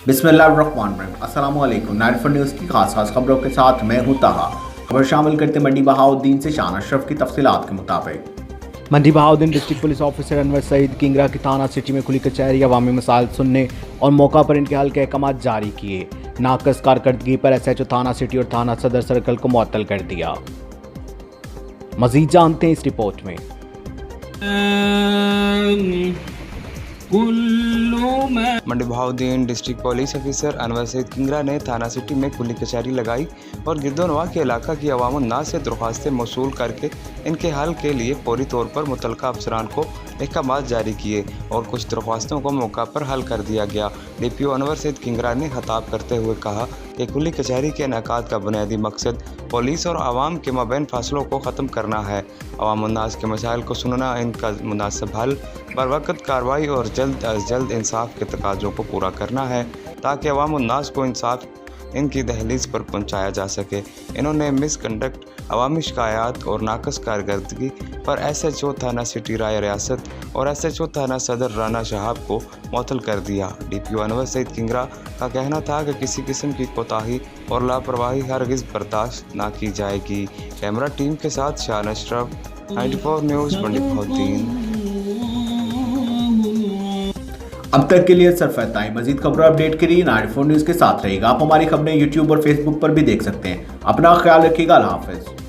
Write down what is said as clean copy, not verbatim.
बिस्मिल्लाहिर्रहमानिर्रहीम। अस्सलाम वालेकुम। 94 न्यूज़ की खास खबरों के साथ मैं हूं ताहा। खबर शामिल करते मंडी बहाउद्दीन से शान अशरफ की तफसीलात के मुताबिक। Mandi Bahauddin district police officer Anwar Saeed Kingra की थाना सिटी में खुली कचहरी अवामी मसाइल सुनने और मौका पर इनके हल के अहकाम जारी किए। नाकस कारकर्दगी पर SHO थाना सिटी और थाना सदर सर्कल को मुअत्तल कर दिया। मजीद जानते हैं इस रिपोर्ट में। Mandi Bahauddin district police officer Anwar Saeed Kingra ने थाना सिटी में खुली कचहरी लगाई और गिरदोनवा के इलाका की अवामुन्नास से दरख्वास्तें मौसूल करके इनके हल के लिए फौरी तौर पर मुतल्लिका अफसरान को अहकाम जारी किए और कुछ दरख्वास्तों को मौका पर हल कर दिया गया। DPO अनवर सईद किंगरा ने खिताब करते हुए कहा कि खुली कचहरी के इनेकाद का बुनियादी मकसद पुलिस और आवाम के माबैन फासलों को ख़त्म करना है। अवामुन्नास के मसाइल को सुनना, इनका मुनासिब हल, बरवक़्त कार्रवाई और जल्द अज जल्द इंसाफ के तकाज़ों को पूरा करना है ताकि अवामुन्नास को इंसाफ इनकी दहलीज पर पहुँचाया जा सके। इन्होंने मिसकंडक्ट, अवामी शिकायत और नाकस कारकर्दगी पर SHO थाना सिटी राय रियासत और SHO थाना सदर राना शहाब को मुअत्तल कर दिया। DPO अनवर सईद किंगरा का कहना था कि किसी किस्म की कोताही और लापरवाही हरगिज़ बर्दाश्त ना की जाएगी। कैमरा टीम के साथ शान अशरफ, 94 न्यूज़, मंडी बहाउद्दीन। अब तक के लिए सिर्फ इतना ही। मजीद खबरों अपडेट के लिए 94 न्यूज़ के साथ रहेगा। आप हमारी खबरें YouTube और Facebook पर भी देख सकते हैं। अपना ख्याल रखिएगा। अल्लाह हाफिज़।